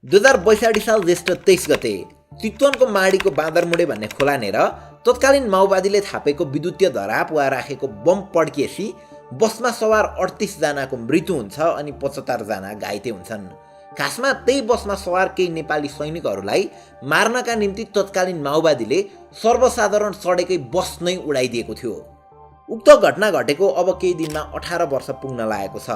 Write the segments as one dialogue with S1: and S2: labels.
S1: 2062 साल ज्येष्ठ 23 गते चितवनको माडीको बादरमुडे भन्ने खोलानेर तत्कालीन माओवादीले थापेको विद्युतीय धराप वा राखेको बम पड्किएपछि बसमा सवार 38 जनाको मृत्यु हुन्छ अनि 75 जना घाइते हुन्छन्। खासमा त्यही बसमा सवार केही नेपाली सैनिकहरूलाई मार्नका निम्ति तत्कालीन माओवादीले सर्वसाधारण चढेकै बस नै उडाइदिएको थियो। उक्त घटना घटेको अब केही दिनमा 18 वर्ष पुग्न लागेको छ।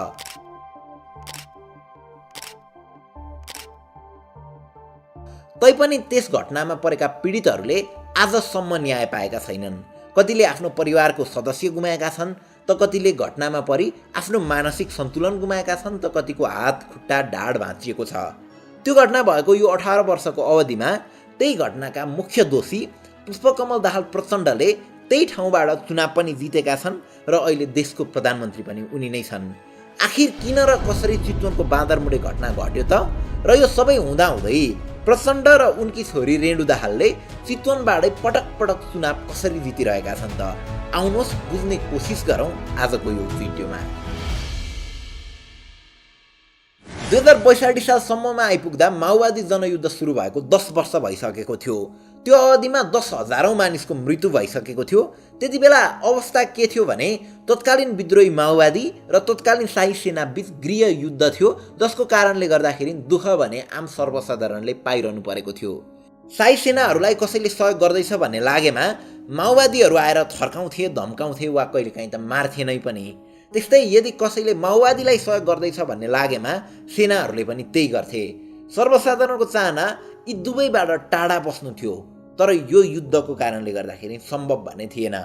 S1: तैपनि त्यस घटनामा परेका पीडितहरूले आजसम्म न्याय पाएका छैनन्। कतिले आफ्नो परिवारको सदस्य गुमाएका छन् त कतिले घटनामा परि आफ्नो मानसिक सन्तुलन गुमाएका छन् त कतिको हात खुट्टा ढाड भाँचिएको छ। त्यो घटना भएको यो 18 वर्षको अवधिमा त्यही घटनाका मुख्य दोषी पकमल दाहाल प्रचण्डले त्यही ठाउँबाट चुनाव पनि जितेका छन् र अहिले देशको प्रधानमन्त्री पनि उनी नै छन्। आखिर किन र कसरी चितवनको बादरमुडे घटना घट्यो त? र यो सबै हुँदाहुँदै प्रचण्ड र उनकी छोरी रेणु दाहालले चितवनबाटै पटक पटक चुनाव कसरी जितिरहेका छन् त? आउनुहोस् बुझ्ने कोसिस गरौँ आजको यो भिडियोमा। 2062 सालसम्ममा आइपुग्दा माओवादी जनयुद्ध सुरु भएको 10 वर्ष भइसकेको थियो। त्यो अवधिमा 10,000औं मानिसको मृत्यु भइसकेको थियो। त्यति बेला अवस्था के थियो भने तत्कालीन विद्रोही माओवादी र तत्कालीन शाही सेना बीच गृह युद्ध थियो, जसको कारणले गर्दाखेरि दुःख भने आम सर्वसाधारणले पाइरहनु परेको थियो। शाही सेनाहरूलाई कसैले सहयोग गर्दैछ भन्ने लागेमा माओवादीहरू आएर थर्काउँथे, धम्काउँथे वा कहिलेकाहीँ त मार्थे नै पनि। त्यस्तै यदि कसैले माओवादीलाई सहयोग गर्दैछ भन्ने लागेमा सेनाहरूले पनि त्यही गर्थे। सर्वसाधारणको चाहना यी दुवैबाट टाढा बस्नु थियो, तर यो युद्धको कारणले गर्दाखेरि सम्भव भने थिएन।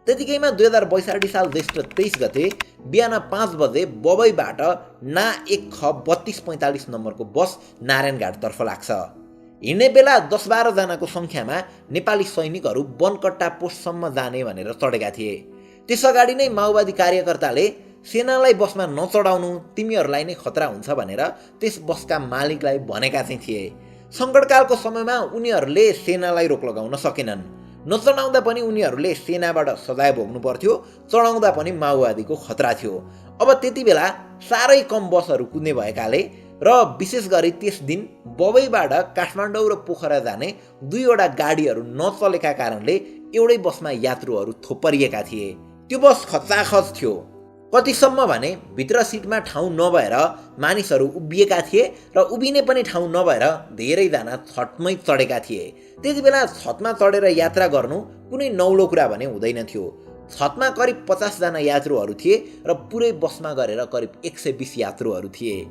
S1: त्यतिकैमा 2062 साल ज्येष्ठ 23 गते बिहान 5 बजे बबईबाट ना 1 ख 3245 नम्बरको बस नारायणघाटतर्फ लाग्छ। हिँड्ने बेला 10-12 जनाको सङ्ख्यामा नेपाली सैनिकहरू बनकट्टा पोस्टसम्म जाने भनेर चढेका थिए। त्यस अगाडि नै माओवादी कार्यकर्ताले सेनालाई बसमा नचढाउनु, तिमीहरूलाई नै खतरा हुन्छ भनेर त्यस बसका मालिकलाई भनेका चाहिँ थिए। सङ्कटकालको समयमा उनीहरूले सेनालाई रोक लगाउन सकेनन्। नचढाउँदा पनि उनीहरूले सेनाबाट सजाय भोग्नु पर्थ्यो, चढाउँदा पनि माओवादीको खतरा थियो। अब त्यति बेला साह्रै कम बसहरू कुद्ने भएकाले र विशेष गरी त्यस दिन बबईबाट काठमाडौँ र पोखरा जाने 2वटा गाडीहरू नचलेका कारणले एउटै बसमा यात्रुहरू थोपरिएका थिए। त्यो बस खचाखच थियो। कतिसम्म भने भित्र सिटमा ठाउँ नभएर मानिसहरू उभिएका थिए र उभिने पनि ठाउँ नभएर धेरैजना छतमै चढेका थिए। त्यति बेला छतमा चढेर यात्रा गर्नु कुनै नौलो कुरा भने हुँदैन थियो। छतमा करिब 50 जना यात्रुहरू थिए र पुरै बसमा गरेर करिब 120 यात्रुहरू थिए।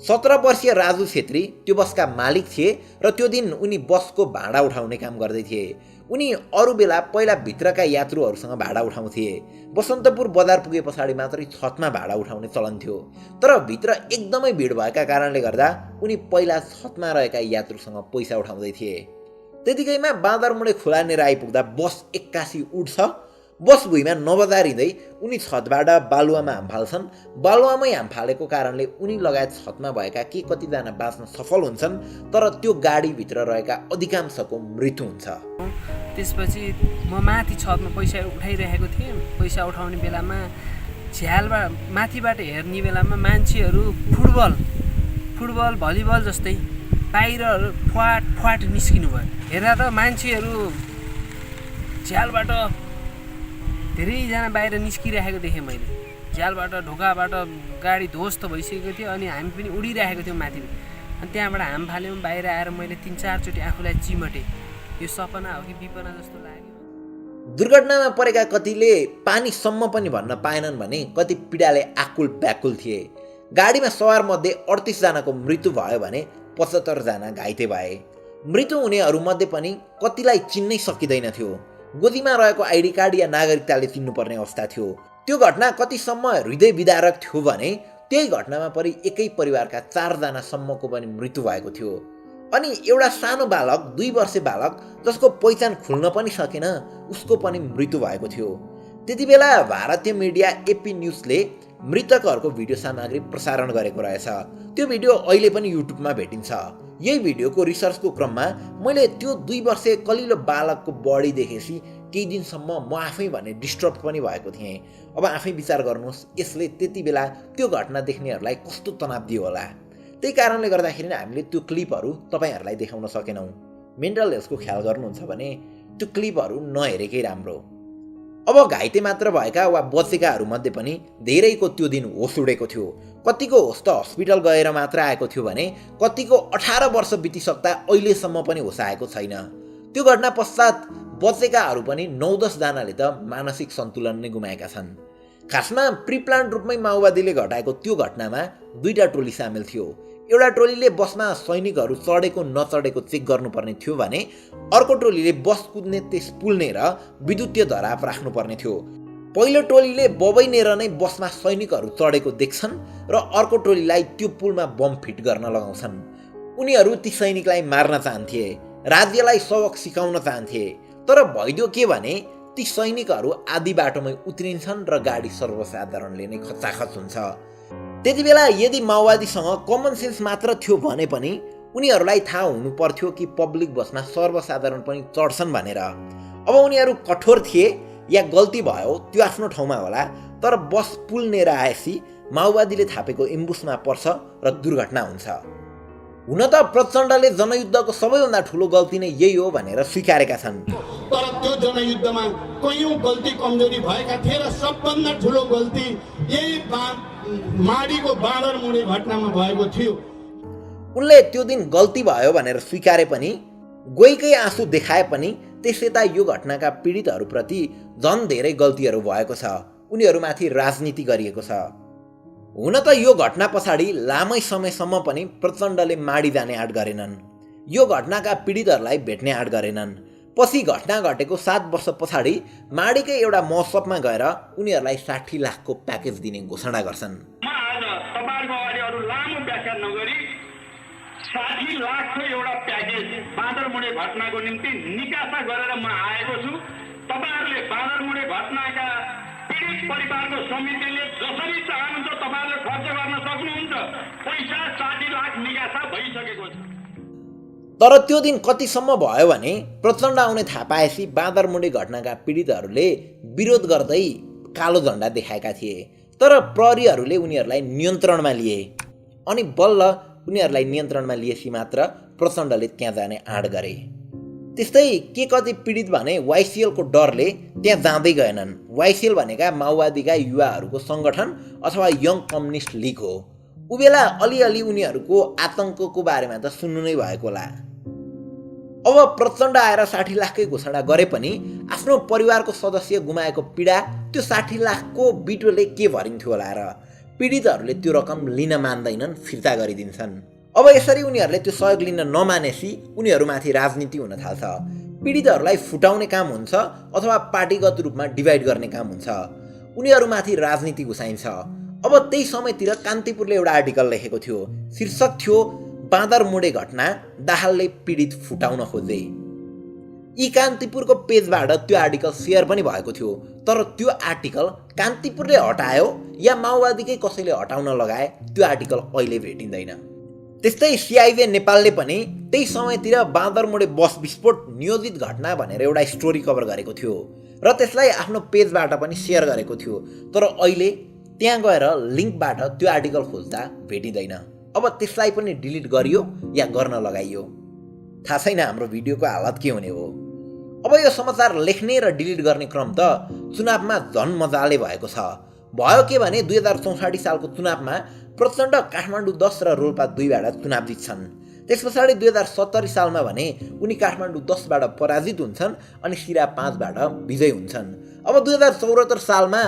S1: 17 वर्षीय राजु छेत्री त्यो बसका मालिक थिए र त्यो दिन उनी बसको भाडा उठाउने काम गर्दै थिए। उनी अरू बेला पहिला भित्रका यात्रुहरूसँग भाडा उठाउँथे। बसन्तपुर बजार पुगे पछाडि मात्रै छतमा भाडा उठाउने चलन थियो। तर भित्र एकदमै भिड भएका कारणले गर्दा उनी पहिला छतमा रहेका यात्रुसँग पैसा उठाउँदै थिए। त्यतिकैमा बादरमुडे खोलानेर आइपुग्दा बस 81 उड्छ। बस भुइँमा नबजारिँदै उनी छतबाट बालुवामा हाम फाल्छन्। बालुवामै हाम फालेको कारणले उनी लगायत छतमा भएका के कतिजना बाँच्न सफल हुन्छन्, तर त्यो गाडीभित्र रहेका अधिकांशको मृत्यु हुन्छ।
S2: त्यसपछि म माथि छतमा पैसा उठाइरहेको थिएँ। पैसा उठाउने बेलामा झ्यालबाट माथिबाट हेर्ने बेलामा मान्छेहरू फुटबल भलिबल जस्तै बाहिर फ्वाट निस्किनु भयो। हेर्दा त मान्छेहरू झ्यालबाट धेरैजना बाहिर निस्किरहेको देखेँ मैले। झ्यालबाट ढोकाबाट गाडी ध्वस्त भइसकेको थियो अनि हामी पनि उडिरहेको थियौँ माथि। अनि त्यहाँबाट हाम फाल्यौँ। बाहिर आएर मैले 3-4 चोटि आफूलाई चिमटेँ। यो सपना हो कि विपना जस्तो लाग्यो।
S1: दुर्घटनामा परेका कतिले पानीसम्म पनि भन्न पाएनन् भने कति पीडाले आकुल व्याकुल थिए। गाडीमा सवार मध्ये 38 जनाको मृत्यु भयो भने 75 जना घाइते भए। मृत्यु हुनेहरूमध्ये पनि कतिलाई चिन्नै सकिँदैन थियो। गोजीमा रहेको आइडी कार्ड या नागरिकताले चिन्नुपर्ने अवस्था थियो। त्यो घटना कतिसम्म हृदय विदारक थियो भने त्यही घटनामा परि एकै परिवारका 4 जनासम्मको पनि मृत्यु भएको थियो। अनि एउटा सानो बालक 2 वर्षे बालक जसको पहिचान खुल्न पनि सकेन, उसको पनि मृत्यु भएको थियो। त्यति बेला भारतीय मिडिया एपी न्युजले मृतकहरूको भिडियो सामग्री प्रसारण गरेको रहेछ। त्यो भिडियो अहिले पनि युट्युबमा भेटिन्छ। यही भिडियोको रिसर्चको क्रममा मैले त्यो 2 वर्षे कलिलो बालकको बडी देखेपछि केही दिनसम्म म आफै भने डिस्टर्ब पनि भएको थिएँ। अब आफै विचार गर्नुहोस् यसले त्यति बेला त्यो घटना देख्नेहरूलाई कस्तो तनाव दियो होला। त्यही कारणले गर्दाखेरि हामीले त्यो क्लिपहरू तपाईहरुलाई देखाउन सकेनौं। मेन्टल हेल्थको ख्याल गर्नुहुन्छ भने त्यो क्लिपहरू नहेरेकै राम्रो। अब घाइते मात्र भएका वा बचेकाहरू मध्ये पनि धेरैको त्यो दिन होस उडेको थियो। कतिको होस त हस्पिटल गएर मात्र आएको थियो भने कतिको 18 वर्ष बितिसक्दा अहिलेसम्म पनि होस आएको छैन। त्यो घटना पश्चात बचेकाहरू पनि 9-10 जनाले त मानसिक सन्तुलन नै गुमाएका छन्। खासमा प्रिप्लान रूपमै माओवादीले घटाएको त्यो घटनामा दुईटा टोली सामेल थियो। एउटा टोलीले बसमा सैनिकहरू चढेको नचढेको चेक गर्नुपर्ने थियो भने अर्को टोलीले बस कुद्ने त्यस पुल्ने र विद्युतीय धराप राख्नुपर्ने थियो। पहिलो टोलीले बबैनेर नै बसमा सैनिकहरू चढेको देख्छन् र अर्को टोलीलाई त्यो पुलमा बम फिट गर्न लगाउँछन्। उनीहरू ती सैनिकलाई मार्न चाहन्थे, राज्यलाई सबक सिकाउन चाहन्थे। तर भइदियो के भने ती सैनिकहरू आधी बाटोमै उत्रिन्छन् र गाडी सर्वसाधारणले नै खचाखच हुन्छ। त्यति बेला यदि माओवादीसँग कमन सेन्स मात्र थियो भने पनि उनीहरूलाई थाहा हुनु पर्थ्यो कि पब्लिक बसमा सर्वसाधारण पनि चढ्छन् भनेर। अब उनीहरू कठोर थिए या गल्ती भयो त्यो आफ्नो ठाउँमा होला, तर बस पुल्नेर आएपछि माओवादीले थापेको एम्बुसमा पर्छ र दुर्घटना हुन्छ। हुन त प्रचण्डले जनयुद्धको सबैभन्दा ठुलो गल्ती नै यही हो भनेर स्वीकारेका छन्।
S3: तर त्यो जनयुद्धमा कयौं गल्ती कमजोरी भएका थिए र सबभन्दा ठुलो गल्ती यही माडीको बादरमुडे घटनामा भएको थियो।
S1: उनले त्यो दिन गल्ती भयो भनेर स्वीकारे पनि, गोइकै आँसु देखाए पनि त्यसैता यो घटनाका पीडितहरूप्रति झन् धेरै गल्तीहरू भएको छ। उनीहरूमाथि राजनीति गरिएको छ। हुन त यो घटना पछाडि लामै समयसम्म पनि प्रचण्डले माडी जाने आँट गरेनन्। यो घटनाका पीडितहरूलाई भेट्ने आँट गरेनन्। पछि घटना घटेको 7 वर्ष पछाडि माडीकै एउटा महोत्सवमा गएर उनीहरूलाई 60 लाखको प्याकेज दिने घोषणा गर्छन्।
S4: म आज तपाईहरुको अगाडि अरु लामो व्याख्या नगरी 60 लाखको एउटा प्याकेज बादरमुडे घटनाको निम्ति निकासा गरेर म आएको छु। तपाईहरुले बादरमुडे घटनाका पीडित परिवारको समितिले जसरी चाहनुहुन्छ तपाईहरुले खर्च गर्न सक्नुहुन्छ। पैसा 60 लाख निकासा भइसकेको छ।
S1: तर त्यो दिन कतिसम्म भयो भने प्रचण्ड आउने थाहा पाएपछि बादरमुडे घटनाका पीडितहरूले विरोध गर्दै कालो झण्डा देखाएका थिए। तर प्रहरीहरूले उनीहरूलाई नियन्त्रणमा लिए अनि बल्ल उनीहरूलाई नियन्त्रणमा लिएपछि मात्र प्रचण्डले त्यहाँ जाने आँट गरे। त्यस्तै के कति पीडित भने वाइसिएलको डरले त्यहाँ जाँदै गएनन्। वाइसिएल भनेका माओवादीका युवाहरूको सङ्गठन अथवा यङ कम्युनिस्ट लिग हो। उबेला अलिअलि उनीहरूको आतङ्कको बारेमा त सुन्नु नै भएको होला। अब प्रचण्ड आएर 60 लाखकै घोषणा गरे पनि आफ्नो परिवारको सदस्य गुमाएको पीडा त्यो 60 लाखको बिटोले के भरिन्थ्यो होला र पीडितहरूले त्यो रकम लिन मान्दैनन्, फिर्ता गरिदिन्छन्। अब यसरी उनीहरूले त्यो सहयोग लिन नमानेसी उनीहरूमाथि राजनीति हुन थाल्छ। पीडितहरूलाई फुटाउने काम हुन्छ अथवा पार्टीगत रूपमा डिभाइड गर्ने काम हुन्छ। उनीहरूमाथि राजनीति घुसाइन्छ। अब त्यही समयतिर कान्तिपुरले एउटा आर्टिकल लेखेको थियो। शीर्षक थियो बादरमुडे घटना दाहालले पीडित फुटाउन खोजे। यी कान्तिपुरको पेजबाट त्यो आर्टिकल सेयर पनि भएको थियो। तर त्यो आर्टिकल कान्तिपुरले हटायो या माओवादीकै कसैले हटाउन लगाए त्यो आर्टिकल अहिले भेटिँदैन। त्यस्तै सिआइबी नेपालले पनि त्यही समयतिर बादरमुडे बस विस्फोट नियोजित घटना भनेर एउटा स्टोरी कभर गरेको थियो र त्यसलाई आफ्नो पेजबाट पनि सेयर गरेको थियो। तर अहिले त्यहाँ गएर लिङ्कबाट त्यो आर्टिकल खोज्दा भेटिँदैन। अब त्यसलाई पनि डिलिट गरियो या गर्न लगाइयो। थाहा छैन हाम्रो भिडियोको हालत के हुने हो। अब यो समाचार लेख्ने र डिलिट गर्ने क्रम त चुनावमा झन् मजाले भएको छ। भयो के भने 2064 सालको चुनावमा प्रचण्ड काठमाडौँ 10 र रोल्पा 2बाट चुनाव जित्छन्। त्यस पछाडि 2070 सालमा भने उनी काठमाडौँ 10बाट पराजित हुन्छन् अनि सिरा 5बाट विजय हुन्छन्। अब 2074 सालमा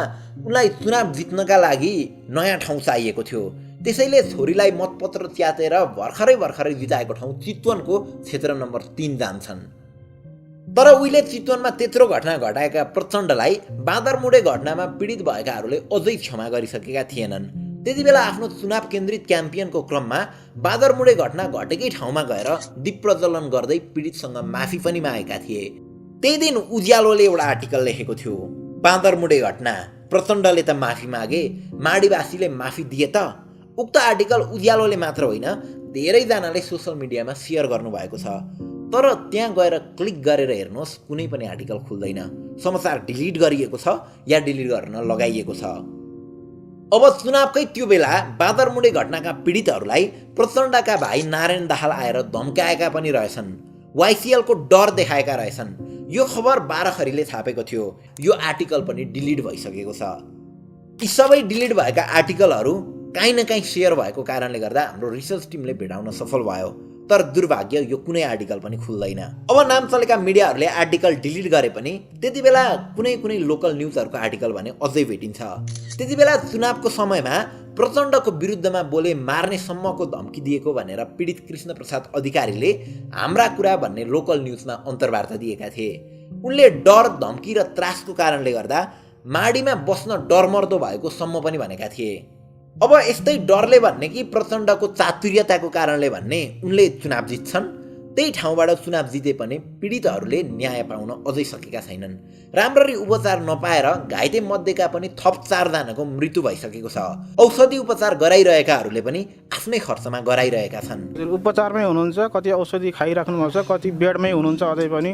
S1: उनलाई चुनाव जित्नका लागि नयाँ ठाउँ चाहिएको थियो। त्यसैले छोरीलाई मतपत्र च्यातेर भर्खरै जिताएको ठाउँ चितवनको क्षेत्र नम्बर 3 जान्छन्। तर उहिले चितवनमा त्यत्रो घटना घटाएका प्रचण्डलाई बादरमुडे घटनामा पीडित भएकाहरूले अझै क्षमा गरिसकेका थिएनन्। त्यति बेला आफ्नो चुनाव केन्द्रित क्याम्पेनको क्रममा बादरमुडे घटना घटेकै ठाउँमा गएर दीप प्रज्वलन गर्दै पीडितसँग माफी पनि मागेका थिए। त्यही दिन उज्यालोले एउटा आर्टिकल लेखेको थियो। बादरमुडे घटना, प्रचण्डले त माफी मागे, माडीवासीले माफी दिए त। उक्त आर्टिकल उज्यालोले मात्र होइन धेरैजनाले सोसल मिडियामा सेयर गर्नुभएको छ। तर त्यहाँ गएर क्लिक गरेर हेर्नुहोस् कुनै पनि आर्टिकल खुल्दैन। समाचार डिलिट गरिएको छ या डिलिट गर्न लगाइएको छ। अब चुनावकै त्यो बेला बादरमुडे घटनाका पीडितहरूलाई प्रचण्डका भाइ नारायण दाहाल आएर धम्काएका पनि रहेछन्, वाइसिएलको डर देखाएका रहेछन्। यो खबर 12 खरीले छापेको थियो। यो आर्टिकल पनि डिलिट भइसकेको छ। यी सबै डिलिट भएका आर्टिकलहरू काहीँ न काहीँ सेयर भएको कारणले गर्दा हाम्रो रिसर्च टिमले भेटाउन सफल भयो। तर दुर्भाग्य यो कुनै आर्टिकल पनि खुल्दैन। अब नाम चलेका मिडियाहरूले आर्टिकल डिलिट गरे पनि त्यति बेला कुनै लोकल न्युजहरूको आर्टिकल भने अझै भेटिन्छ। त्यति बेला चुनावको समयमा प्रचण्डको विरुद्धमा बोले मार्ने सम्मको धम्की दिएको भनेर पीडित कृष्ण प्रसाद अधिकारीले हाम्रा कुरा भन्ने लोकल न्युजमा अन्तर्वार्ता दिएका थिए। उनले डर, धम्की र त्रासको कारणले गर्दा माडीमा बस्न डरमर्दो भएको सम्म पनि भनेका थिए। अब यस्तै डरले भन्ने कि प्रचण्डको चातुर्यताको कारणले भन्ने उनले चुनाव जित्छन्। त्यही ठाउँबाट चुनाव जिते पनि पीडितहरूले न्याय पाउन अझै सकेका छैनन्। राम्ररी उपचार नपाएर घाइते मध्येका पनि थप 4 जनाको मृत्यु भइसकेको छ। औषधि उपचार गराइरहेकाहरूले पनि आफ्नै खर्चमा गराइरहेका छन्।
S5: उपचारमै हुनुहुन्छ, कति औषधि खाइराख्नु भएको छ, कति बेडमै हुनुहुन्छ, अझै पनि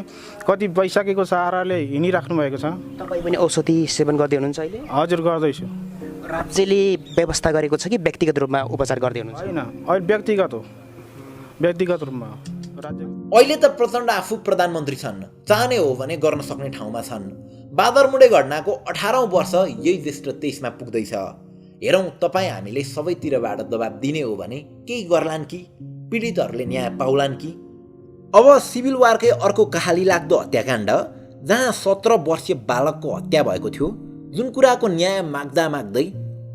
S5: कति भइसकेको सहाराले हिँडिराख्नु भएको छ।
S6: तपाईँ पनि औषधि सेवन गर्दै हुनुहुन्छ अहिले?
S5: हजुर, गर्दैछु।
S6: राज्यले व्यवस्था गरेको छ कि व्यक्तिगत रूपमा उपचार गर्दै हुनुहुन्छ?
S5: होइन, अहिले व्यक्तिगत रूपमा राज्य।
S1: अहिले त प्रचण्ड आफू प्रधानमन्त्री छन्, चाहने हो भने गर्न सक्ने ठाउँमा छन्। बादरमुडे घटनाको 18औं वर्ष यही ज्येष्ठ 23मा पुग्दैछ। हेरौँ तपाईँ हामीले सबैतिरबाट दबाब दिने हो भने केही गर्लान् कि, पीडितहरूले न्याय पाउलान् कि। अब सिभिल वारकै अर्को कहाली लाग्दो हत्याकाण्ड, जहाँ 17 वर्षीय बालकको हत्या भएको थियो। जुन कुराको न्याय माग्दा माग्दै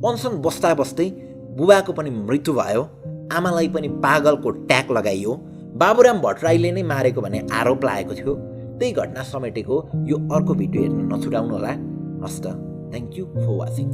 S1: पेन्सन बस्दा बस्दै बुबाको पनि मृत्यु भयो, आमालाई पनि पागलको ट्याग लगाइयो, बाबुराम भट्टराईले नै मारेको भन्ने आरोप लागेको थियो। त्यही घटना समेटेको यो अर्को भिडियो हेर्न नछुटाउनु होला। हस्त, थ्याङ्क यू फर वाचिङ।